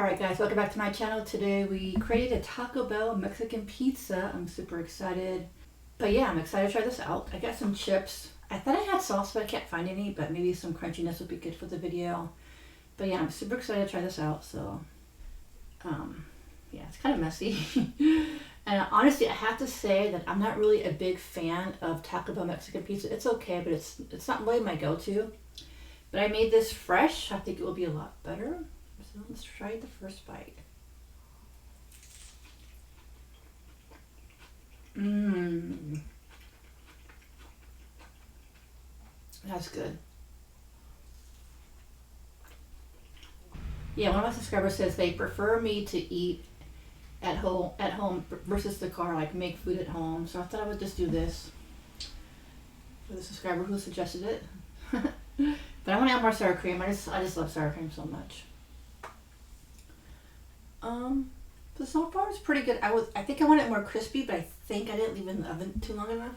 Alright guys, welcome back to my channel. Today we created a Taco Bell Mexican pizza. I'm super excited. But yeah, I'm excited to try this out. I got some chips. I thought I had sauce, but I can't find any, but maybe some crunchiness would be good for the video. But yeah, I'm super excited to try this out, so yeah, it's kind of messy. And honestly, I have to say that I'm not really a big fan of Taco Bell Mexican pizza. It's okay, but it's not really my go-to. But I made this fresh. I think it will be a lot better. So let's try the first bite. That's good. Yeah, one of my subscribers says they prefer me to eat at home versus the car, like make food at home. So I thought I would just do this for the subscriber who suggested it. But I want to add more sour cream. I just love sour cream so much. But so far it's pretty good. I think I want it more crispy, but I think I didn't leave it in the oven too long enough.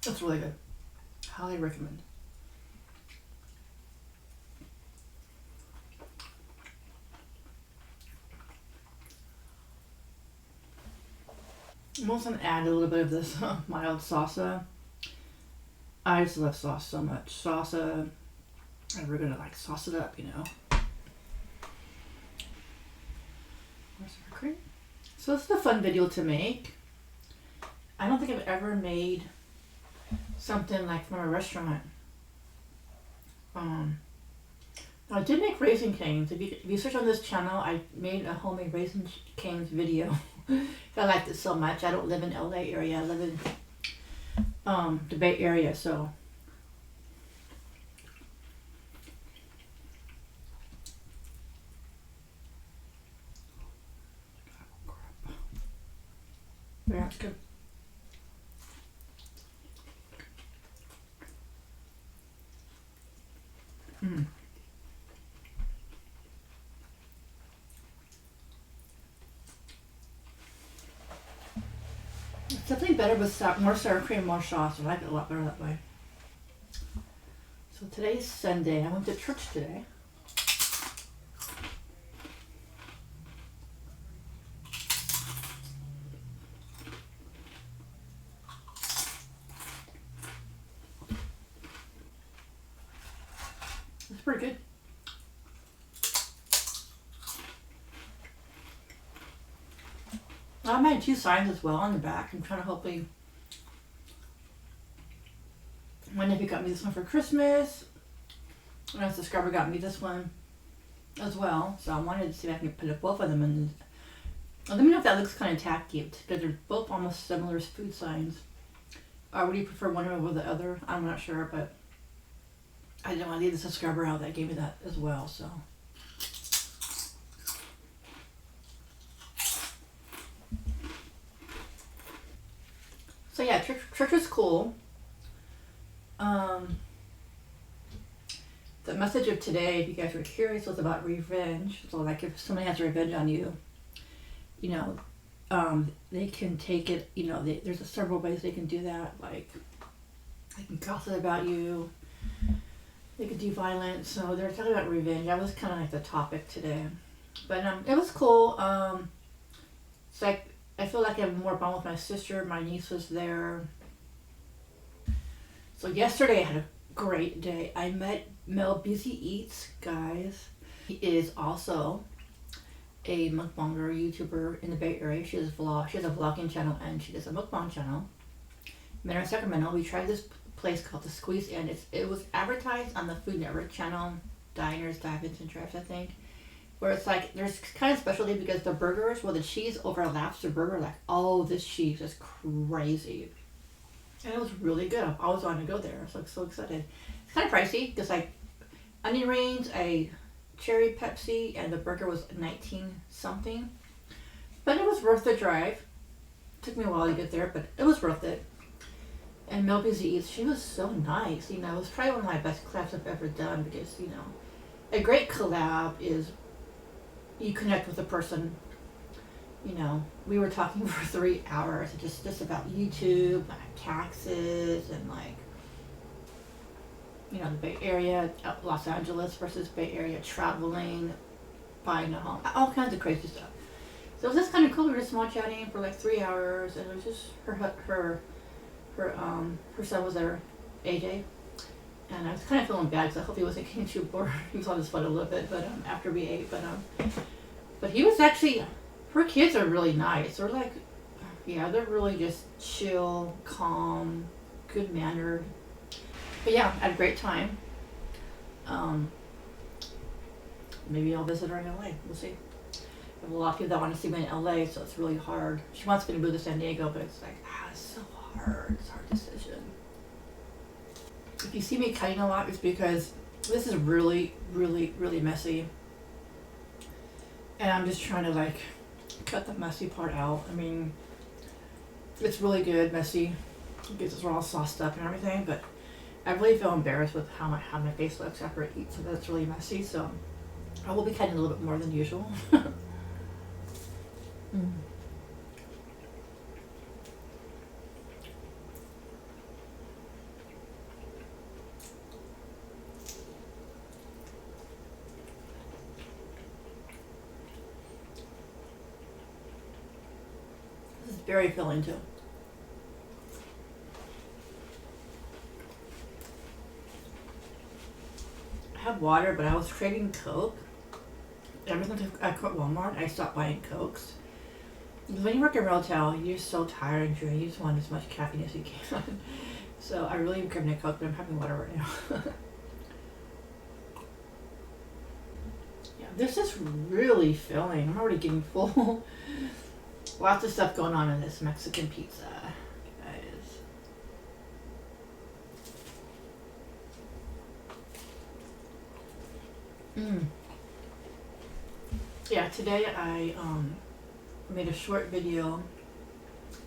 That's really good. Highly recommend. I'm also gonna add a little bit of this mild salsa. I just love sauce so much. Salsa. And we're gonna like sauce it up, you know. More sour cream. So this is a fun video to make. I don't think I've ever made something like from a restaurant. I did make raisin canes. If you search on this channel, I made a homemade raisin canes video. I liked it so much. I don't live in LA area. I live in the Bay Area, so. Yeah, it's good. It's definitely better with more sour cream, more sauce. I like it a lot better that way. So today's Sunday. I went to church today. It's pretty good. I made 2 signs as well on the back. I'm trying to hopefully. My nephew got me this one for Christmas. And a subscriber got me this one as well. So I wanted to see if I can put both of them in. Let me know if that looks kind of tacky, because they're both almost similar food signs. Or would you prefer one over the other? I'm not sure, but I didn't want to leave the subscriber out that gave me that as well, so. So yeah, church was cool. The message of today, if you guys were curious, was about revenge. So like if somebody has revenge on you, you know, they can take it, you know, there's several ways they can do that. Like, they can gossip about you. They could do violence. So they're talking about revenge. That was kind of like the topic today. But it was cool. It's like, I feel like I have more bond with my sister. My niece was there. So yesterday I had a great day. I met Mel Busy Eats, guys. He is also a mukbanger YouTuber in the Bay Area. She has a vlogging channel and she does a mukbang channel. Met her in Sacramento. We tried this place called the Squeeze Inn. It was advertised on the Food Network channel, Diners, Dive-Ins, and Drives, I think. Where it's like, there's kind of specialty because the burgers, well, the cheese overlaps the burger. Like, oh, this cheese is crazy. And it was really good. I always wanted to go there. I was so excited. It's kind of pricey because like onion rings, a cherry Pepsi, and the burger was 19 something. But it was worth the drive. Took me a while to get there, but it was worth it. And Mel Busy Eats, she was so nice. You know, it was probably one of my best collabs I've ever done because, you know, a great collab is you connect with a person. You know, we were talking for 3 hours just about YouTube, like taxes, and like you know, the Bay Area, Los Angeles versus Bay Area, traveling, buying a home, all kinds of crazy stuff. So it was just kind of cool. We were just small chatting for like 3 hours, and it was just her son was there, AJ, and I was kind of feeling bad because I hope he wasn't getting too bored. He was on his foot a little bit, but after we ate, but he was actually, her kids are really nice. They're like, yeah, they're really just chill, calm, good mannered. But yeah, I had a great time. Maybe I'll visit her in LA. We'll see. I have a lot of people that want to see me in LA, so it's really hard. She wants me to move to San Diego, but it's like, it's so hard. It's a hard decision. If you see me cutting a lot, it's because this is really, really, really messy. And I'm just trying to like cut the messy part out. I mean, it's really good, messy. It gets us all sauced up and everything, but I really feel embarrassed with how my face looks after I eat, so that's really messy. So I will be cutting a little bit more than usual. This is very filling too. I have water, but I was craving Coke. Ever since I quit Walmart, I stopped buying Cokes. Because when you work in retail, you're so tired and drained, you just want as much caffeine as you can. So I really am craving a Coke, but I'm having water right now. Yeah, this is really filling. I'm already getting full. Lots of stuff going on in this Mexican pizza, guys. Yeah, today I made a short video,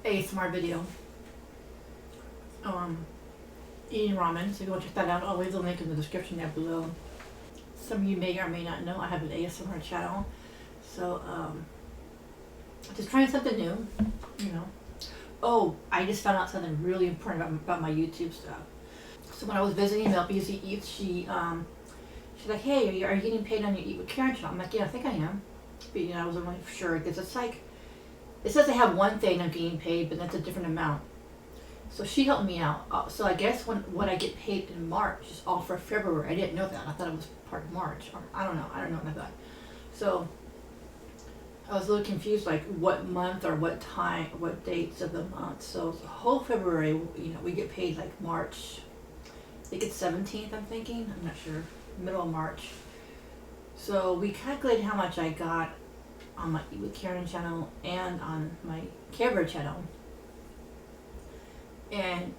ASMR video, eating ramen. So if you want to check that out, I'll leave the link in the description down below. Some of you may or may not know I have an ASMR channel, so just trying something new, you know. Oh, I just found out something really important about my YouTube stuff. So when I was visiting Mel Busy Eats, she's like, hey, are you getting paid on your Eat with Karen channel? I'm like, yeah, I think I am. But, you know, I wasn't really sure because it's like, it says I have one thing I'm getting paid, but that's a different amount. So she helped me out. So I guess what I get paid in March is all for February. I didn't know that. I thought it was part of March. Or I don't know what I thought. So I was a little confused, like what month or what time, what dates of the month. So the whole February, you know, we get paid like March. I think it's 17th, I'm thinking. I'm not sure. Middle of March. So we calculated how much I got on my Eat with Karen channel and on my Karebear channel. And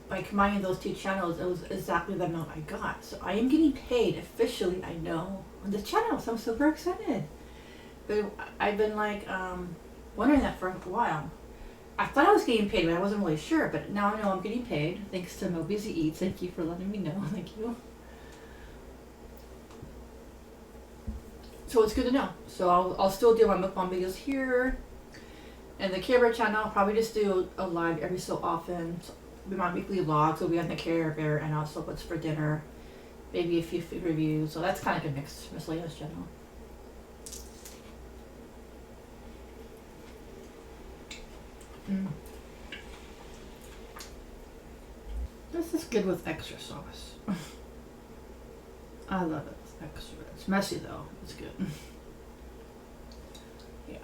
by combining those two channels, it was exactly the amount I got. So I am getting paid officially, I know, on this channel. So I'm super excited. But I've been like wondering that for a while. I thought I was getting paid, but I wasn't really sure. But now I know I'm getting paid. Thanks to Mo Busy Eats. Thank you for letting me know. Thank you. So it's good to know. So I'll still do my mukbang videos here. And the Karebear channel, I'll probably just do a live every so often. So my weekly vlogs will be on the Karebear and also what's for dinner. Maybe a few food reviews. So that's kind of a mixed, miscellaneous channel. This is good with extra sauce. I love it with extra. It's messy though. It's good. Yeah.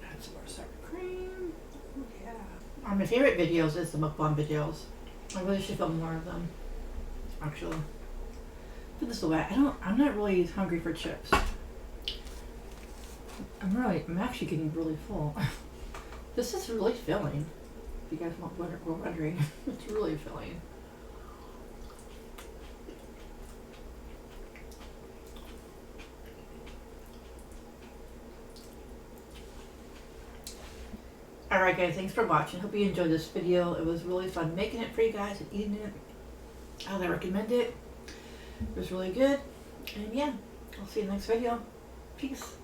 Add some more sour cream. Yeah. My favorite videos is the mukbang videos. I really should film more of them. Actually. Put this away. I'm not really hungry for chips. I'm actually getting really full. This is really filling. If you guys were wondering. It's really filling. Alright guys, thanks for watching. Hope you enjoyed this video. It was really fun making it for you guys and eating it. I highly recommend it. It was really good. And yeah, I'll see you in the next video. Peace.